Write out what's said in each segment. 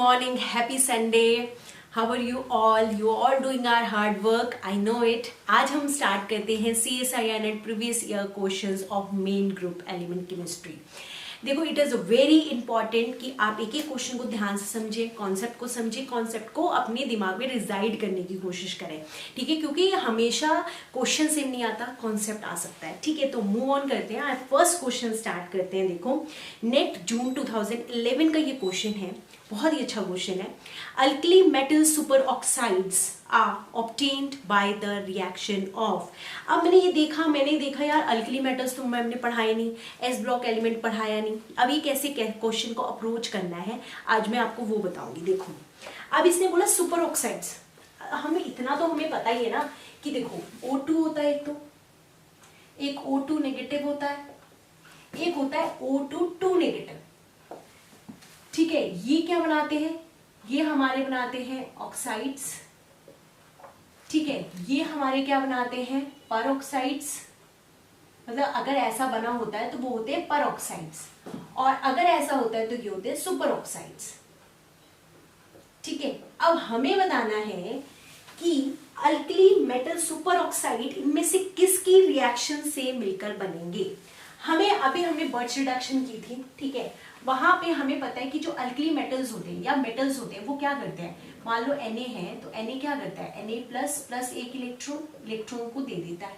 morning, happy Sunday. How are you all? You all doing our hard work. I know it. आज हम start करते हैं CSIR net previous year questions of main group element chemistry. देखो, it is very important कि आप एक एक question को ध्यान से समझें, कॉन्सेप्ट को समझें, कॉन्सेप्ट को अपने दिमाग में रिजाइड करने की कोशिश करें, ठीक है, क्योंकि हमेशा क्वेश्चन सेम नहीं आता, कॉन्सेप्ट आ सकता है, ठीक है। तो मूव ऑन करते हैं, फर्स्ट क्वेश्चन स्टार्ट करते हैं। देखो, नेट जून 2011 का ये क्वेश्चन है, बहुत ही अच्छा क्वेश्चन है। Alkali metal super oxides are obtained by the reaction of. अब मैंने देखा यार, अल्कली मेटल्स तो हमने पढ़ाया नहीं, एस ब्लॉक एलिमेंट पढ़ाया नहीं। अब ये कैसे क्वेश्चन को अप्रोच करना है, आज मैं आपको वो बताऊंगी। देखो, अब इसने बोला सुपर ऑक्साइड्स, हमें इतना तो हमें पता ही है ना कि देखो O2 होता है, एक O2 नेगेटिव होता है, एक होता है O2 2 नेगेटिव, ठीक है। ये क्या बनाते हैं, ये हमारे बनाते हैं ऑक्साइड्स, ठीक है। ये हमारे क्या बनाते हैं, परऑक्साइड्स। मतलब अगर ऐसा बना होता है तो वो होते हैं परऑक्साइड्स, और अगर ऐसा होता है तो ये होते हैं सुपर ऑक्साइड्स, ठीक है। अब हमें बताना है कि अल्कली मेटल सुपर ऑक्साइड इनमें से किसकी रिएक्शन से मिलकर बनेंगे। हमने बर्च रिडक्शन की थी, ठीक है। वहां पे हमें पता है कि जो अल्कली मेटल्स होते हैं या मेटल्स होते हैं वो क्या करते हैं, मान लो Na है तो Na क्या करता है, Na प्लस एक इलेक्ट्रॉन को दे देता है,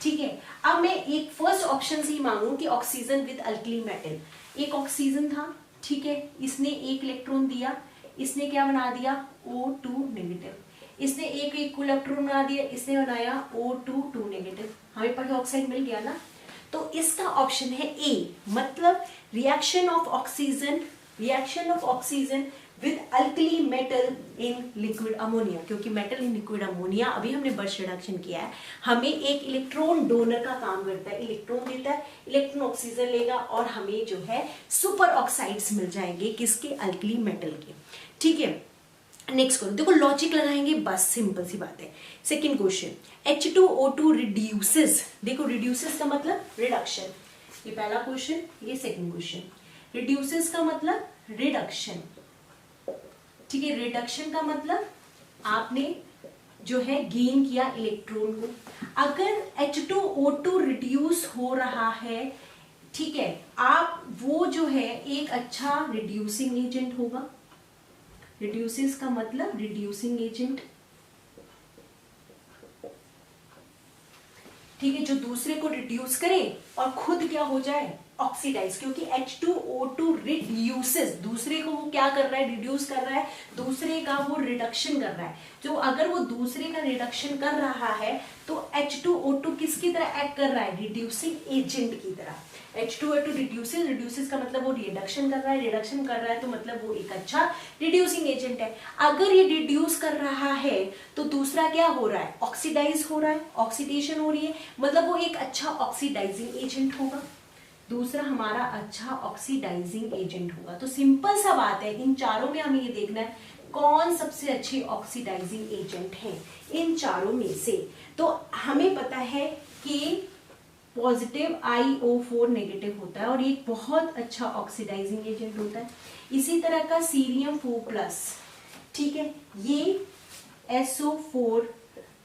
ठीक है। अब मैं एक फर्स्ट ऑप्शन से ही मांगू कि ऑक्सीजन विद अल्कली मेटल, एक ऑक्सीजन था, ठीक है, इसने एक इलेक्ट्रॉन दिया, इसने क्या बना दिया O2 नेगेटिव, इसने एक इलेक्ट्रॉन बना दिया, इसने बनाया O2 2 नेगेटिव, हमें पर ऑक्साइड मिल गया ना। तो इसका ऑप्शन है ए, मतलब reaction of oxygen with alkali metal in liquid ammonia, क्योंकि मेटल इन लिक्विड अमोनिया अभी हमने बर्च रिडक्शन किया है, हमें एक इलेक्ट्रॉन डोनर का काम करता है, इलेक्ट्रॉन देता है, इलेक्ट्रॉन ऑक्सीजन लेगा और हमें जो है सुपर ऑक्साइड्स मिल जाएंगे, किसके, अल्कली मेटल के, ठीक है। नेक्स्ट करो, देखो लॉजिक लगाएंगे, बस सिंपल सी बात है। Second question, H2O2 reduces. देखो रिड्यूसेस का मतलब रिडक्शन, ये पहला क्वेश्चन, ये सेकंड क्वेश्चन। रिड्यूसेस का मतलब रिडक्शन, ठीक है। रिडक्शन का मतलब आपने जो है गेन किया इलेक्ट्रॉन को। अगर H2O2 रिड्यूस हो रहा है, ठीक है, आप वो जो है एक अच्छा रिड्यूसिंग एजेंट होगा। रिड्यूसेस का मतलब रिड्यूसिंग एजेंट, ठीक है, जो दूसरे को रिड्यूस करे और खुद क्या हो जाए, ऑक्सीडाइज, क्योंकि H2O2 रिड्यूसेस, दूसरे को वो क्या कर रहा है, रिड्यूस कर रहा है, दूसरे का वो रिडक्शन कर रहा है। जो अगर वो दूसरे का रिडक्शन कर रहा है तो H2O2 किसकी तरह एक्ट कर रहा है, रिड्यूसिंग एजेंट की तरह। H2O2 रिड्यूसेस का मतलब वो रिडक्शन कर रहा है तो मतलब वो एक अच्छा रिड्यूसिंग एजेंट है। अगर ये रिड्यूस कर रहा है तो दूसरा क्या हो रहा है, ऑक्सीडाइज हो रहा है, ऑक्सीडेशन हो रही है, मतलब वो एक अच्छा ऑक्सीडाइजिंग एजेंट होगा, दूसरा हमारा अच्छा ऑक्सीडाइजिंग एजेंट होगा। तो सिंपल सा बात है, इन चारों में हमें ये देखना है कौन सबसे अच्छे ऑक्सीडाइजिंग एजेंट हैं इन चारों में से। तो हमें पता है कि पॉजिटिव IO4 नेगेटिव होता है और ये बहुत अच्छा ऑक्सीडाइजिंग एजेंट होता है। इसी तरह का सीरियम 4+, ठीक है, ये SO4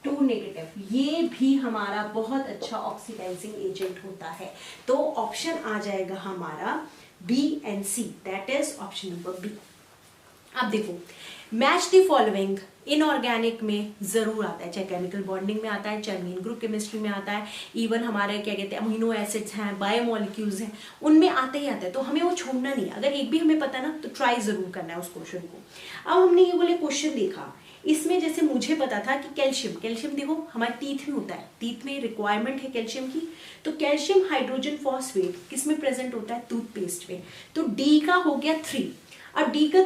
2 नेगेटिव, ये भी हमारा बहुत अच्छा ऑक्सीडाइजिंग एजेंट होता है। तो ऑप्शन आ जाएगा हमारा B and C, that is option number B। अब देखो, मैच द फॉलोइंग इनऑर्गेनिक में जरूर आता है, चाहे केमिकल बॉन्डिंग में आता है, चाहे मेन ग्रुप केमिस्ट्री में आता है, इवन हमारे क्या कहते हैं अमीनो एसिड्स हैं, बायोमोलिक्यूल्स हैं, उनमें आते ही आता है। तो हमें वो छोड़ना नहीं, अगर एक भी हमें पता ना तो ट्राई जरूर करना है उस क्वेश्चन को। अब हमने ये बोले क्वेश्चन देखा, इसमें जैसे मुझे पता था कि कैल्शियम देखो हमारे टीथ में होता है, टीथ में रिक्वायरमेंट है कैल्शियम की, तो कैल्शियम हाइड्रोजन फॉस्फेट किस में प्रेजेंट होता है, टूथपेस्ट में। तो डी का हो गया 3, अब डी का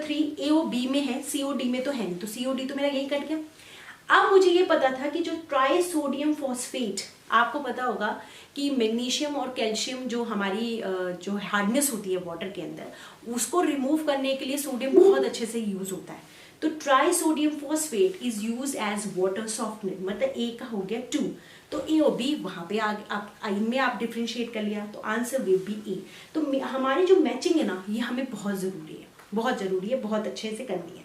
3 AOB में है, COD में तो है नहीं, तो COD तो मेरा यही कट गया। अब मुझे ये पता था कि जो ट्राई सोडियम फॉस्फेट, आपको पता होगा कि मैग्नीशियम और कैल्शियम जो हमारी जो हार्डनेस होती है वाटर के अंदर, उसको रिमूव करने के लिए सोडियम बहुत अच्छे से यूज होता है। तो tri sodium phosphate is use as water softener, मतलब ए का हो गया 2, तो ए और बी वहां पे इनमें आप डिफ्रेंशिएट कर लिया, तो आंसर विल बी ए। तो हमारी जो मैचिंग है ना, ये हमें बहुत जरूरी है। बहुत जरूरी है, बहुत अच्छे से करनी है।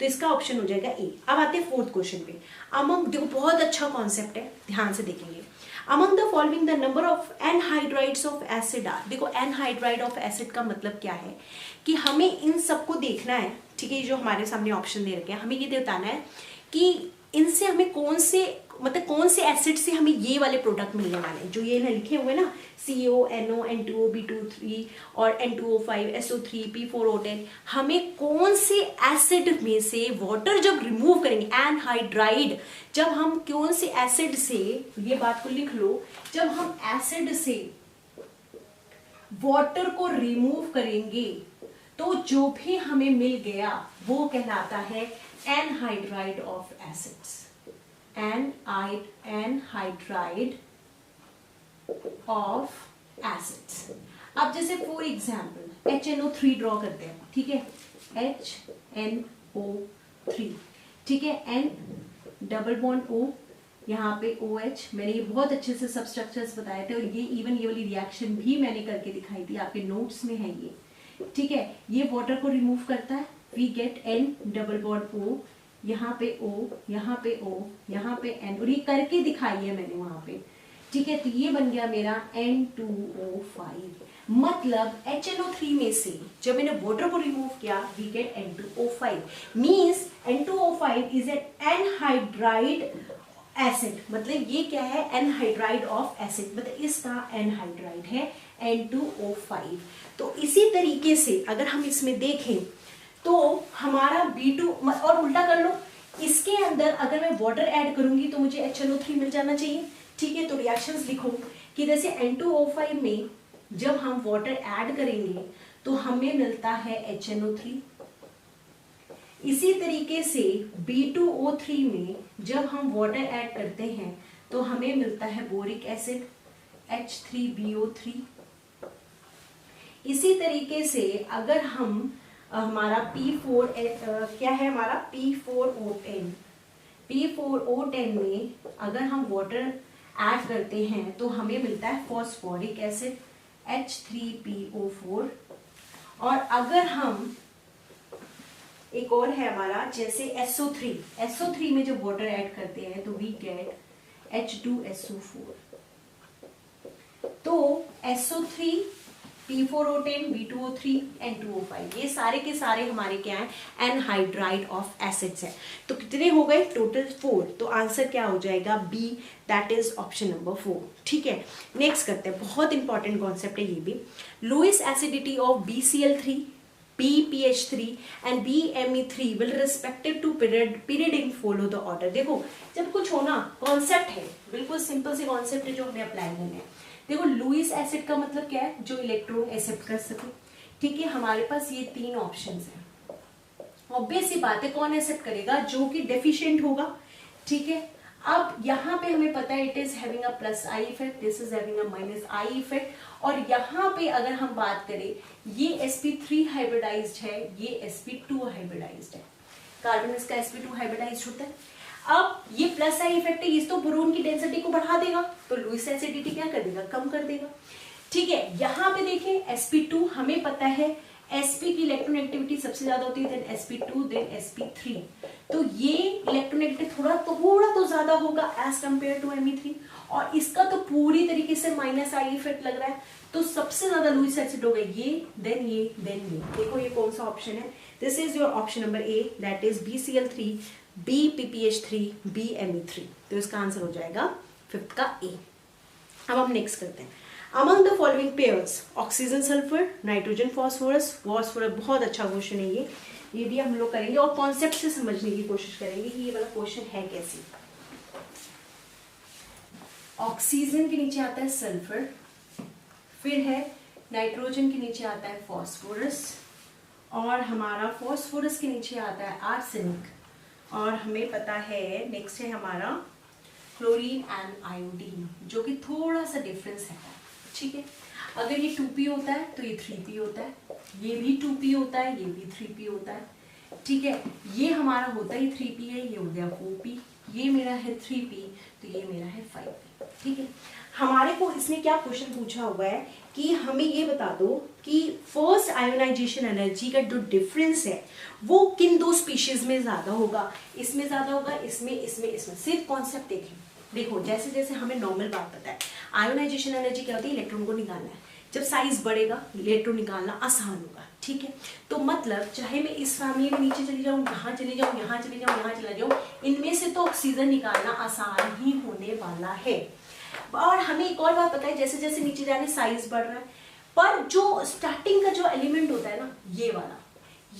तो इसका ऑप्शन हो जाएगा ए। अब आते हैं फोर्थ क्वेश्चन पे। अमंग, देखो बहुत अच्छा कॉन्सेप्ट है, ध्यान से देखेंगे। Among the following the number of anhydrides of acid are. देखो एनहाइड्राइड ऑफ एसिड का मतलब क्या है कि हमें इन सबको देखना है, ठीक है, जो हमारे सामने ऑप्शन दे रखे हैं, हमें ये बताना है कि इनसे हमें कौन से, मतलब कौन से एसिड से हमें ये वाले प्रोडक्ट मिलने वाले हैं, जो ये लिखे हुए ना CO, NO, N2O, B23 और N2O5, SO3, P4O10, हमें कौन से एसिड में से वाटर जब रिमूव करेंगे, एनहाइड्राइड, जब हम कौन से एसिड से, ये बात को लिख लो, जब हम एसिड से वाटर को रिमूव करेंगे तो जो भी हमें मिल गया वो कहलाता है anhydride of acids, anhydride of acids. अब जैसे फॉर एग्जाम्पल HNO3 ड्रॉ करते हैं, ठीक है, HNO3, ठीक है, N डबल बॉन्ड O, यहाँ पे OH। मैंने ये बहुत अच्छे से सब स्ट्रक्चर्स बताए थे और ये इवन ये वाली रिएक्शन भी मैंने करके दिखाई थी, आपके नोट्स में है ये, ठीक है। ये वाटर को रिमूव करता है, we get N double bond O, यहाँ पे O, यहाँ पे O, यहाँ पे N, और ये करके दिखाई है मैंने वहां पे, ठीक है। तो ये बन गया मेरा N2O5। मतलब HNO3 में से जब मैंने वाटर को रिमूव किया we get N2O5, means N2O5 is an anhydride acid. मतलब ये क्या है, एनहाइड्राइड ऑफ एसिड, मतलब इसका एनहाइड्राइड है N2O5। तो इसी तरीके से अगर हम इसमें देखें तो हमारा B2, और उल्टा कर लो, इसके अंदर अगर मैं वाटर ऐड करूंगी तो मुझे HNO3 मिल जाना चाहिए, ठीक है। तो रिएक्शंस लिखो कि जैसे N2O5 में जब हम वाटर ऐड करेंगे तो हमें मिलता है HNO3। इसी तरीके से B2O3 में जब हम वाटर ऐड करते हैं तो हमें मिलता है बोरिक एसिड H3BO3। इसी तरीके से अगर हम हमारा P4 क्या है, हमारा P4O10 में अगर हम वाटर ऐड करते हैं तो हमें मिलता है फॉस्फोरिक एसिड H3PO4। और अगर हम एक और है हमारा जैसे SO3 में जब वाटर ऐड करते हैं तो वी गेट H2SO4। तो SO3, P4O10, B2O3, N2O5, ये सारे के सारे हमारे क्या है, एनहाइड्राइड ऑफ एसिड्स है। तो कितने हो गए टोटल 4। तो आंसर क्या हो जाएगा B, that is option number 4, ठीक है। नेक्स्ट करते हैं, बहुत इंपॉर्टेंट कॉन्सेप्ट है ये भी। Lowest acidity of BCl3, BPH3 and BME3 will respective to period follow the order. देखो जब कुछ हो ना, कॉन्सेप्ट है, बिल्कुल सिंपल से कॉन्सेप्ट है जो हमें अप्लाई करना है। देखो लुईस एसिड का मतलब क्या है, जो इलेक्ट्रॉन एक्सेप्ट कर सके, ठीक है। हमारे पास ये 3 ऑप्शंस हैं। ऑब्वियस सी बात है, कौन एक्सेप्ट करेगा, जो कि डेफिशिएंट होगा, ठीक है। अब यहाँ पे हमें पता है it is having a plus I effect, this is having a minus I effect. और यहाँ पे अगर हम बात करें, ये sp3 हाइब्रिडाइज्ड है, ये sp2 हाइब्रिडाइज्ड है, कार्बन इसका sp2 हाइब्रिडाइज्ड होता है। अब ये प्लस आई इफेक्ट है, ये तो बोरोन की डेंसिटी को बढ़ा देगा, तो लुईस एसिडिटी क्या कर देगा, कम कर देगा, ठीक है। यहाँ पे देखें sp2, हमें पता है sp की इलेक्ट्रोनेगेटिविटी सबसे ज्यादा होती है, देन sp2, देन sp3। तो ये इलेक्ट्रोनेगेटिव थोड़ा तो ज्यादा होगा एज कंपेयर टू Me3, और इसका तो पूरी तरीके से माइनस आई इफेक्ट लग रहा है। तो सबसे ज्यादा लुईस एसिड होगा ये, देन ये, देन ये। देखो ये कौन सा ऑप्शन है, this is your option number A, that is BCl3, BPPH3, BME3। तो इसका आंसर हो जाएगा 5th का A। अब हम नेक्स्ट करते हैं, among the following pairs oxygen sulphur, nitrogen phosphorus. Phosphorus बहुत अच्छा क्वेश्चन है ये भी हम लोग करेंगे और कॉन्सेप्ट से समझने की कोशिश करेंगे कि ये वाला क्वेश्चन है कैसे। ऑक्सीजन के नीचे आता है सल्फर, फिर है नाइट्रोजन के नीचे आता है फॉस्फोरस, और हमारा फॉस्फोरस के नीचे आता है आर्सेनिक, और हमें पता है नेक्स्ट है हमारा क्लोरीन एंड आयोडीन, जो कि थोड़ा सा डिफरेंस है, ठीक है। अगर ये 2p होता है तो ये 3p होता है, ये भी 2p होता है, ये भी 3p होता है, ठीक है। ये हमारा होता ही 3p है, ये हो गया 4p, ये मेरा है 3p, तो ये मेरा है 5p। ठीक है, हमारे को इसने क्या क्वेश्चन पूछा हुआ है कि हमें ये बता दो कि फर्स्ट आयोनाइजेशन एनर्जी का जो डिफरेंस है वो किन दो स्पीशीज में ज्यादा होगा, इसमें ज्यादा होगा, इसमें। सिर्फ कॉन्सेप्ट देखें। देखो जैसे जैसे हमें नॉर्मल बात पता है, आयोनाइजेशन एनर्जी क्या होती है, इलेक्ट्रॉन को निकालना है। जब साइज बढ़ेगा इलेक्ट्रॉन निकालना आसान होगा, ठीक है। तो मतलब चाहे मैं इस फैमिली में नीचे चली जाऊँ, यहाँ चली जाऊँ, यहाँ चली जाऊँ, यहाँ चला जाऊँ, इनमें से तो ऑक्सीजन निकालना आसान ही होने वाला है। और हमें एक और बात पता है, जैसे जैसे नीचे जाने साइज बढ़ रहा है, पर जो स्टार्टिंग का जो एलिमेंट होता है ना, ये वाला,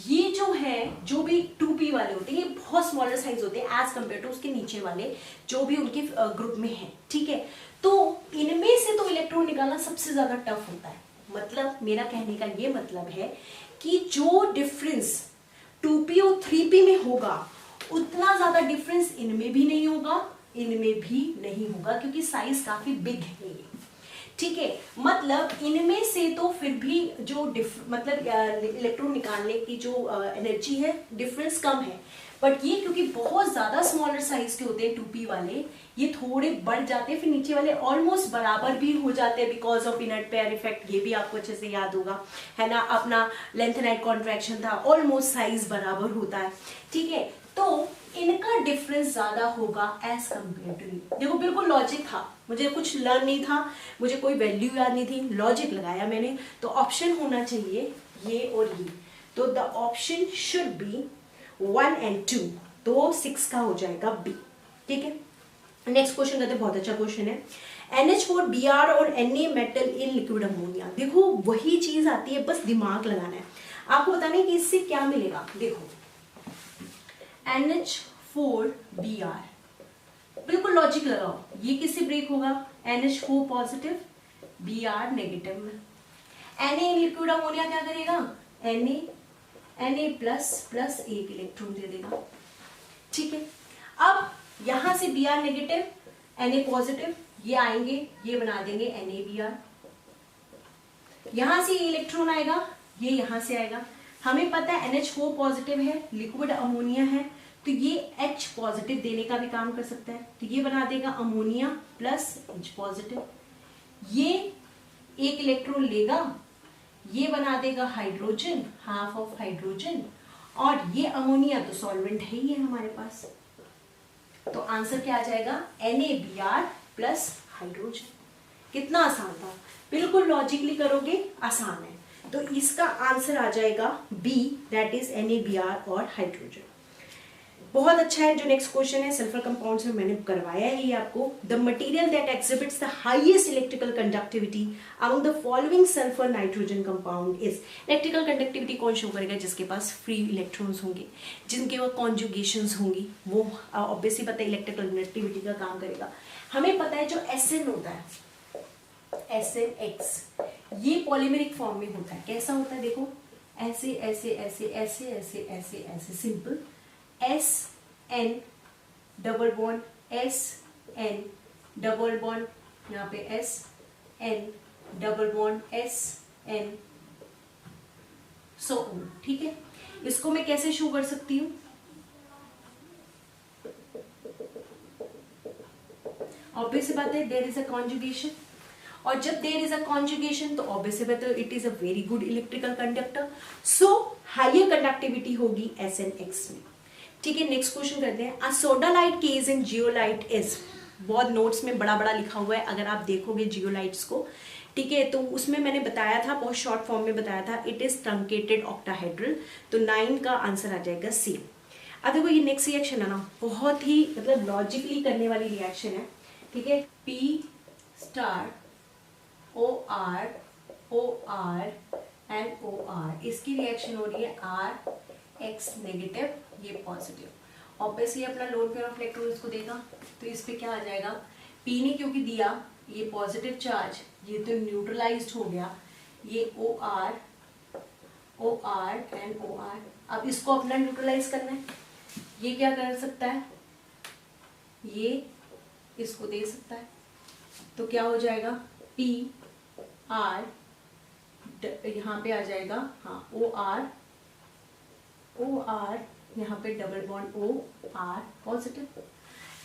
ये जो है, जो भी 2p वाले होते हैं, ये बहुत स्मॉलर साइज होते हैं एज कम्पेयर टू उसके नीचे वाले जो भी उनके ग्रुप में है, ठीक है। तो इनमें से तो इलेक्ट्रॉन निकालना सबसे ज्यादा टफ होता है। मतलब मेरा कहने का ये मतलब है कि जो डिफरेंस 2p और 3p में होगा उतना ज्यादा डिफरेंस इनमें भी नहीं होगा, इनमें भी नहीं होगा, क्योंकि साइज काफी बिग है ये, ठीक है। मतलब इनमें से तो फिर भी जो मतलब इलेक्ट्रॉन निकालने की जो एनर्जी है डिफरेंस कम है, बट ये क्योंकि बहुत ज्यादा स्मॉलर साइज के होते हैं 2p वाले, ये थोड़े बढ़ जाते हैं, फिर नीचे वाले ऑलमोस्ट बराबर भी हो जाते हैं because of inert pair effect. ये भी आपको अच्छे से याद होगा, है ना, अपना लेंथेनाइट कॉन्ट्रैक्शन था, ऑलमोस्ट साइज बराबर होता है, ठीक है। तो इनका डिफरेंस ज्यादा होगा एज कम्पेयर टू। देखो बिल्कुल लॉजिक था, मुझे कुछ लर्न नहीं था, मुझे कोई वैल्यू याद नहीं थी, लॉजिक लगाया मैंने। तो ऑप्शन होना चाहिए ये और ये, तो the option should be 1 and 2, तो 6 का हो जाएगा बी, ठीक है। नेक्स्ट क्वेश्चन करते हैं, बहुत अच्छा क्वेश्चन है। NH4 Br और Na metal in liquid ammonia. देखो वही चीज आती है, बस दिमाग लगाना है आपको, बताना है कि इससे क्या मिलेगा। देखो NH4Br, बिल्कुल लॉजिक लगाओ, ये किससे ब्रेक होगा, NH4 पॉजिटिव Br नेगेटिव में। Na इन लिक्विड अमोनिया क्या करेगा, Na प्लस प्लस एक इलेक्ट्रॉन दे देगा, ठीक है। अब यहां से Br नेगेटिव Na पॉजिटिव, ये आएंगे, ये बना देंगे NaBr। यहां से ये इलेक्ट्रॉन आएगा, ये यहां से आएगा। हमें पता है NH4 पॉजिटिव है, लिक्विड अमोनिया है, तो ये H पॉजिटिव देने का भी काम कर सकता है, तो ये बना देगा अमोनिया प्लस H पॉजिटिव। ये एक इलेक्ट्रॉन लेगा, ये बना देगा हाइड्रोजन, हाफ ऑफ हाइड्रोजन, और ये अमोनिया तो सॉल्वेंट है ही है हमारे पास, तो आंसर क्या आ जाएगा, NaBr प्लस हाइड्रोजन। कितना आसान था, बिल्कुल लॉजिकली करोगे आसान है। तो इसका आंसर आ जाएगा बी, दैट इज NaBr और हाइड्रोजन। बहुत अच्छा है। जो नेक्स्ट क्वेश्चन है सल्फर कंपाउंड्स में मैंने करवाया है ये आपको। The material that exhibits the highest electrical conductivity among the following sulphur nitrogen compound is. Electrical conductivity कौन शो करेगा, जिसके पास फ्री इलेक्ट्रॉन्स होंगे, जिनके वो कॉन्जुगेशंस होंगी, वो ऑब्वियसली पता है इलेक्ट्रिकल कंडक्टिविटी का काम करेगा। हमें पता है जो SN होता है, SNX, ये पॉलीमेरिक फॉर्म में होता है। कैसा होता है, देखो ऐसे ऐसे ऐसे ऐसे ऐसे ऐसे ऐसे, simple SN double bond SN double bond, यहाँ पे SN double bond SN, so on, ठीक है। इसको मैं कैसे शो कर सकती हूँ, ऑब्वियस सी बात है देयर इज अ कॉन्जुगेशन, और जब देयर इज अ कॉन्जुगेशन तो ऑब्वियसली बात है it is a very good electrical conductor, so higher conductivity होगी SNX में, ठीक है। नेक्स्ट क्वेश्चन करते हैं। A sodalite case in zeolite is, बहुत नोट्स में बड़ा बड़ा लिखा हुआ है अगर आप देखोगे जियोलाइट्स को, ठीक है। तो उसमें मैंने बताया था, बहुत शॉर्ट फॉर्म में बताया था, इट इज ट्रंकेटेड ऑक्टाहेड्रल, तो 9 का आंसर आ जाएगा सी। अब देखो ये नेक्स्ट रिएक्शन है ना, बहुत ही मतलब लॉजिकली करने वाली रिएक्शन है, ठीक है। P star OR OR and OR, इसकी रिएक्शन हो रही है RX नेगेटिव, ये पॉजिटिव। ऑब्वियसली अपना लोन पेयर ऑफ इलेक्ट्रॉन इसको देगा, तो इस पे क्या आ जाएगा, P ने क्योंकि दिया ये पॉजिटिव चार्ज, ये तो न्यूट्रलाइज्ड हो गया, ये OR एंड OR। अब इसको अपना न्यूट्रलाइज करना है, ये क्या कर सकता है, ये इसको दे सकता है, तो क्या हो जाएगा P R, यहाँ पे आ जाएगा हाँ OR यहाँ पे double bond OR positive.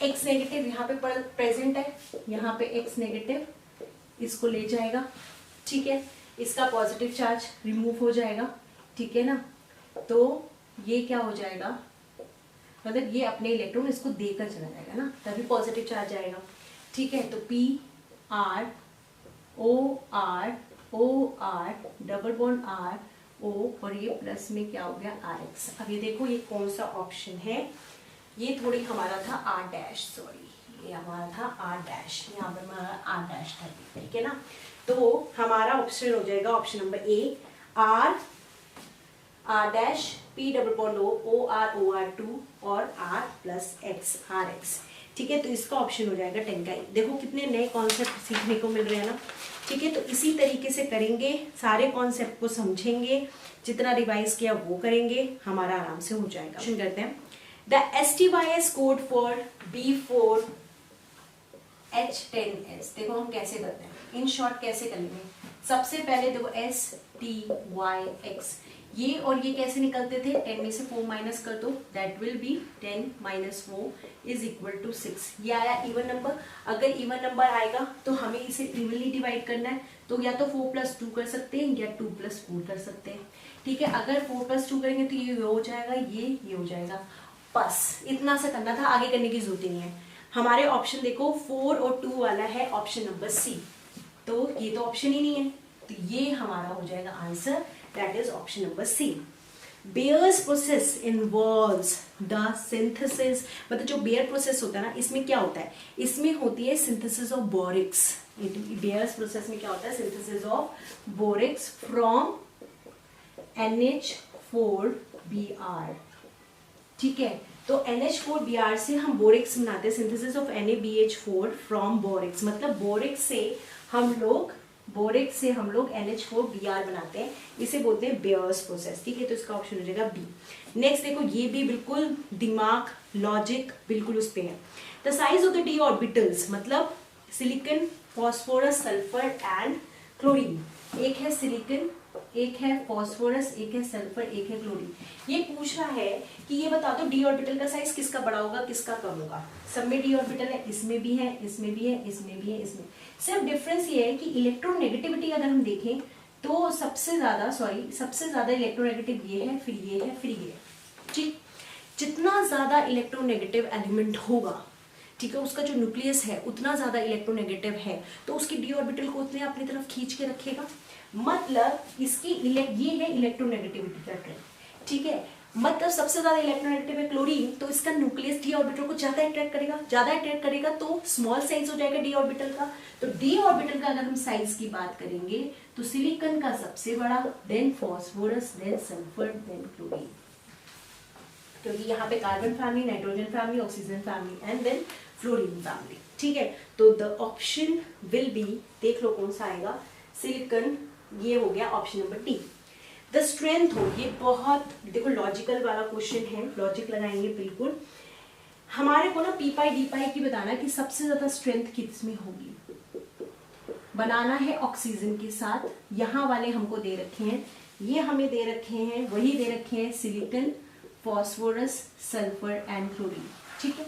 X negative यहाँ पे प्रेजेंट है, यहाँ पे X नेगेटिव इसको ले जाएगा, ठीक है, इसका पॉजिटिव चार्ज रिमूव हो जाएगा, ठीक है ना, तो ये क्या हो जाएगा, मतलब ये अपने इलेक्ट्रॉन इसको देकर चला जाएगा ना, तभी पॉजिटिव चार्ज आएगा, ठीक है। तो P R O R double bond R O और ये प्लस में क्या हो गया RX। अब ये देखो ये कौन सा ऑप्शन है, ये थोड़ी हमारा था R डैश, सॉरी ये हमारा था R डैश, यहाँ पर हमारा R डैश था, ठीक है ना। तो हमारा ऑप्शन हो जाएगा option number A, R dash P double bond O OR2 और R प्लस X RX, ठीक है। तो इसका ऑप्शन हो जाएगा 10 का E। देखो कितने नए कॉन्सेप्ट सीखने को मिल रहे हैं ना, ठीक है। तो इसी तरीके से करेंगे, सारे कॉन्सेप्ट को समझेंगे, जितना रिवाइज किया वो करेंगे, हमारा आराम से हो जाएगा। क्वेश्चन करते हैं, the STYS code for B4H10S। देखो हम कैसे करते हैं, इन शॉर्ट कैसे करेंगे, सबसे पहले देखो STYX, ये और ये कैसे निकलते थे, 10 में से 4 माइनस कर दो, that will be 10 minus 4 is equal to 6। ये आया इवन नंबर, अगर इवन नंबर आएगा तो हमें इसे इवनली डिवाइड करना है, तो या तो 4 प्लस 2 कर सकते हैं या 2 प्लस 4 कर सकते हैं, ठीक है। अगर 4 प्लस 2 करेंगे तो ये हो जाएगा, ये हो जाएगा, बस इतना सा करना था, आगे करने की जरूरत ही नहीं है। हमारे ऑप्शन देखो 4 और 2 वाला है ऑप्शन नंबर सी, तो ये तो ऑप्शन ही नहीं है, तो ये हमारा हो जाएगा answer, that is option number C. Bayer's process involves the synthesis, मतलब जो बेयर प्रोसेस होता है ना, इसमें क्या होता है, इसमें होती है सिंथेसिस ऑफ बोरिक्स। बेयर्स प्रोसेस में क्या होता है, सिंथेसिस ऑफ बोरिक्स फ्रॉम NH4Br, ठीक है। तो NH4Br से हम बोरिक्स बनाते हैं, सिंथेसिस ऑफ NaBH4 फ्रॉम बोरिक्स, मतलब बोरिक्स से हम लोग NH4Br बनाते हैं, इसे बोलते हैं बेयर्स प्रोसेस, ठीक है। तो इसका ऑप्शन हो जाएगा बी। नेक्स्ट देखो, ये भी बिल्कुल दिमाग लॉजिक बिल्कुल उस पे है। The size of the D orbitals, मतलब silicon, phosphorus, sulphur and chlorine, एक है सिलिकॉन, एक है फास्फोरस, एक है सल्फर, एक है क्लोरीन। ये पूछ रहा है कि ये बता दो डी ऑर्बिटल का साइज किसका बड़ा होगा, किसका कम होगा। सब में डी ऑर्बिटल है, इसमें भी है, इसमें भी है, इसमें भी है, इसमें। सिर्फ डिफरेंस ये है कि इलेक्ट्रोनेगेटिविटी अगर हम देखें तो सबसे ज्यादा इलेक्ट्रोनेगेटिव ये है, फिर ये है, फिर ये है, ठीक। जितना ज्यादा इलेक्ट्रोनेगेटिव एलिमेंट होगा, ठीक है, उसका जो न्यूक्लियस है उतना ज्यादा इलेक्ट्रोनेगेटिव है, तो उसकी डी ऑर्बिटल को उतने अपनी तरफ खींच के रखेगा, मतलब इसकी ये है इलेक्ट्रोनेगेटिविटी का ट्रेंड, ठीक है। मतलब सबसे ज्यादा इलेक्ट्रोनेगेटिव है क्लोरीन, तो इसका न्यूक्लियस डी ऑर्बिटल को ज्यादा अट्रैक्ट करेगा, तो स्मॉल साइज हो जाएगा डी ऑर्बिटल का। तो डी ऑर्बिटल का अगर हम साइज की बात करेंगे तो सिलिकॉन का सबसे बड़ा, then phosphorus, then sulphur, then chlorine, क्योंकि यहाँ पे carbon family, nitrogen family, oxygen family and then fluorine family, ठीक है। तो द ऑप्शन विल बी, देख लो कौन सा आएगा, सिलिकॉन, ये हो गया option number D. The strength हो, ये बहुत देखो लॉजिकल वाला क्वेश्चन है, लॉजिक लगाएंगे बिल्कुल। हमारे को ना पी पाई डी पाई की बताना कि सबसे ज्यादा स्ट्रेंथ किसमें होगी, बनाना है ऑक्सीजन के साथ। यहाँ वाले हमको दे रखे हैं, ये हमें दे रखे हैं, वही दे रखे हैं silicon, phosphorus, sulphur and chlorine, ठीक है।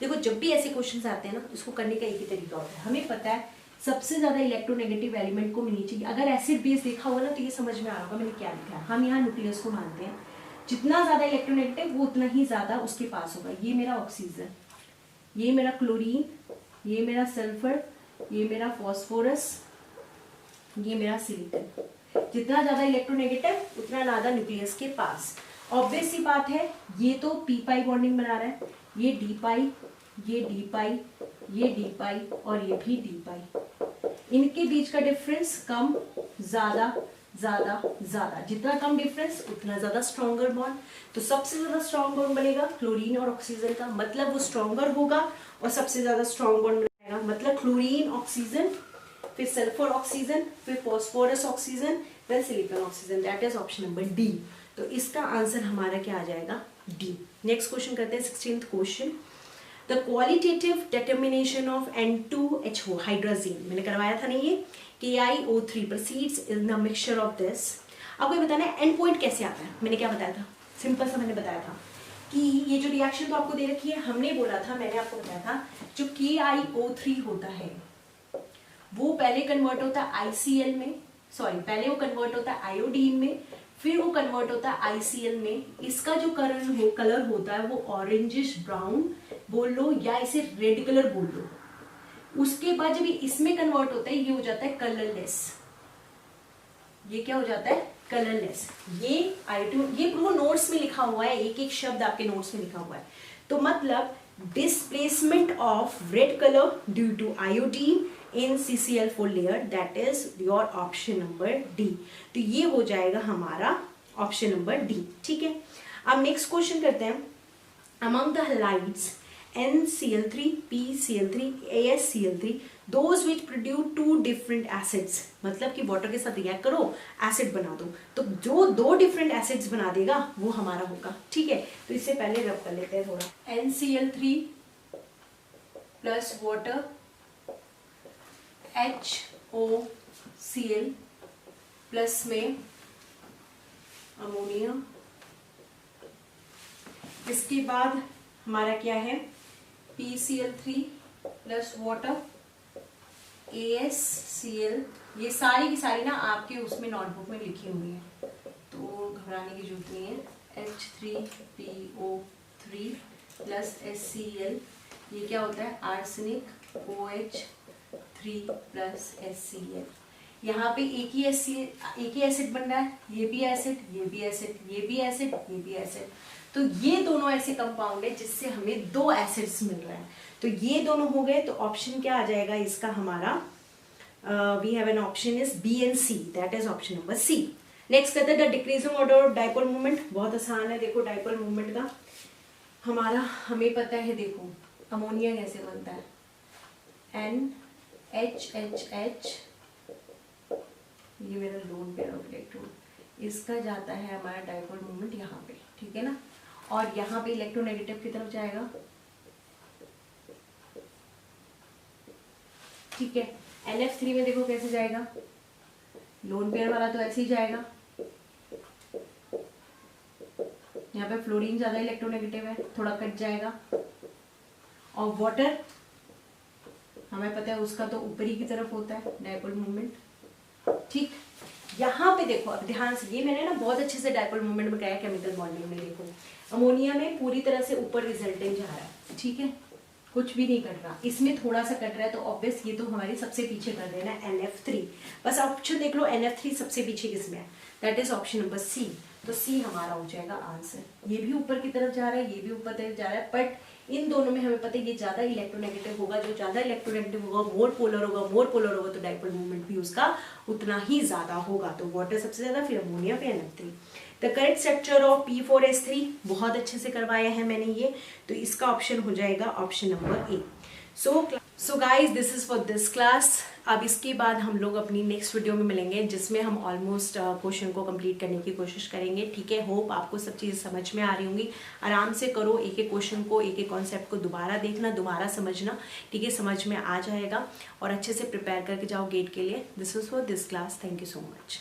देखो जब भी ऐसे क्वेश्चंस आते हैं ना, उसको करने का एक ही तरीका होता है, हमें पता है सबसे ज्यादा इलेक्ट्रोनेगेटिव एलिमेंट को मिलनी चाहिए। अगर एसिड बेस देखा होगा ना तो ये समझ में आ रहा होगा मैंने क्या लिखा है। हम यहाँ न्यूक्लियस को मानते हैं, जितना ज्यादा इलेक्ट्रोनेगेटिव वो उतना ही ज्यादा उसके पास होगा। ये मेरा ऑक्सीजन, ये मेरा क्लोरीन, ये मेरा सल्फर, ये मेरा फास्फोरस, ये मेरा सिलिकॉन। जितना ज्यादा इलेक्ट्रोनेगेटिव उतना ज्यादा न्यूक्लियस के पास। ऑब्वियस सी बात है, ये तो पी पाई बॉन्डिंग बना रहा है, ये डी पाई, ये डी पाई, ये डी पाई और ये भी डी पाई। इनके बीच का डिफरेंस कम, ज्यादा, ज्यादा, ज्यादा। जितना कम डिफरेंस उतना ज्यादा स्ट्रॉन्गर बॉन्ड। तो सबसे ज्यादा स्ट्रॉन्ग बॉन्ड बनेगा क्लोरीन और ऑक्सीजन का, मतलब वो स्ट्रॉन्गर होगा और सबसे ज्यादा स्ट्रॉन्ग बॉन्ड बनेगा, मतलब क्लोरीन ऑक्सीजन, फिर सल्फर ऑक्सीजन, फिर फास्फोरस ऑक्सीजन, फिर silicon oxygen. That is option number D. तो इसका आंसर हमारा क्या आ जाएगा, डी। नेक्स्ट क्वेश्चन करते हैं 16th question. The qualitative determination of N2H4 hydrazine, मैंने करवाया था नहीं ये, KiO3 proceeds in the mixture of this. आपको ये बताना है एंड पॉइंट कैसे आता है। मैंने क्या बताया था, सिंपल सा मैंने बताया था कि ये जो रिएक्शन तो आपको दे रखी है, हमने बोला था, मैंने आपको बताया था, जो KiO3 होता है वो पहले कन्वर्ट होता है ICl में, सॉरी पहले वो कन्वर्ट होता है आयोडीन में, फिर वो कन्वर्ट होता है ICl में। इसका जो कलर होता है वो ऑरेंजिश ब्राउन बोल लो या इसे रेड कलर बोल लो। उसके बाद जब इसमें कन्वर्ट होता है ये हो जाता है कलरलेस। ये क्या हो जाता है? कलरलेस। ये वो नोट्स में लिखा हुआ है, एक एक शब्द आपके नोट्स में लिखा हुआ है। तो मतलब displacement of red colour due to iodine in CCl4 layer, that is your option number D. तो ये हो जाएगा हमारा ऑप्शन नंबर डी। ठीक है, अब नेक्स्ट क्वेश्चन करते हैं। Among the halides NCl3, PCl3, AsCl3, those which produce two different acids, मतलब कि वाटर के साथ रिएक्ट करो, एसिड बना दो, तो जो दो डिफरेंट एसिड्स बना देगा वो हमारा होगा। ठीक है, तो इससे पहले रब कर लेते हैं थोड़ा। NCl3 plus water HOCl plus में अमोनिया। इसके बाद हमारा क्या है? PCl3 plus water AsCl। ये सारी की सारी ना आपके उसमें नोटबुक में लिखी हुई है, तो घबराने की जरूरत नहीं है। H3PO3 प्लस HCl, ये क्या होता है? Arsenic OH3 plus HCl। यहाँ पे एक ही एसिड बन रहा है, ये भी एसिड, ये भी एसिड, ये भी एसिड, ये भी एसिड। तो ये दोनों ऐसे कंपाउंड है जिससे हमें दो एसिड्स मिल रहे हैं। तो ये दोनों हो गए, तो ऑप्शन क्या आ जाएगा इसका हमारा? We have an option is B and C, that is option number C। Next कहते हैं the decreasing order of dipole movement. बहुत आसान है, देखो डाइपोल मूवमेंट का हमारा हमें पता है। देखो अमोनिया कैसे बनता है? NHHH, ये मेरा लोन पेयर ऑफ इलेक्ट्रॉन, इसका जाता है हमारा डाइपोल मूवमेंट यहाँ पे, ठीक है ना, और यहाँ पे इलेक्ट्रोनेगेटिव की तरफ जाएगा। ठीक है, NF3 में देखो कैसे जाएगा, लोन पेयर वाला तो ऐसे ही जाएगा। यहाँ पे फ्लोरीन ज्यादा इलेक्ट्रोनेगेटिव है, थोड़ा कट जाएगा। और वाटर हमें पता है उसका तो ऊपरी की तरफ होता है डाइपोल मूवमेंट। ठीक, यहाँ पे देखो अब ध्यान से, ये मैंने ना बहुत अच्छे से डाइपोल मूवमेंट में कराया केमिकल बॉन्डिंग में। देखो अमोनिया में पूरी तरह से ऊपर रिजल्टेंट जा रहा है, ठीक है, कुछ भी नहीं कट रहा। इसमें थोड़ा सा कट रहा है, तो ऑब्वियस ये तो हमारी सबसे पीछे कर देना है NF3। बस ऑप्शन देख लो, NF3 सबसे पीछे किसमें है? That is option number C। तो C हमारा हो जाएगा आंसर। ये भी ऊपर की तरफ जा रहा है, ये भी ऊपर तरफ जा रहा है, बट इन दोनों में हमें पता है ये ज्यादा इलेक्ट्रोनेगेटिव होगा। जो ज्यादा इलेक्ट्रोनेगेटिव होगा, मोर पोलर होगा, तो डाइपोल मूवमेंट भी उसका उतना ही ज्यादा होगा। तो वाटर सबसे ज्यादा, फिर अमोनिया, फिर NF3। The correct structure of P4S3 बहुत अच्छे से करवाया है मैंने ये, तो इसका ऑप्शन हो जाएगा option number A। So guys this is for this class. अब इसके बाद हम लोग अपनी नेक्स्ट वीडियो में मिलेंगे, जिसमें हम ऑलमोस्ट क्वेश्चन को कंप्लीट करने की कोशिश करेंगे। ठीक है, होप आपको सब चीज़ समझ में आ रही होंगी। आराम से करो, एक एक क्वेश्चन को, एक एक कॉन्सेप्ट को दोबारा देखना, दोबारा समझना, ठीक है, समझ में आ जाएगा। और अच्छे से प्रिपेयर करके जाओ गेट के लिए। This is for this class. Thank you so much.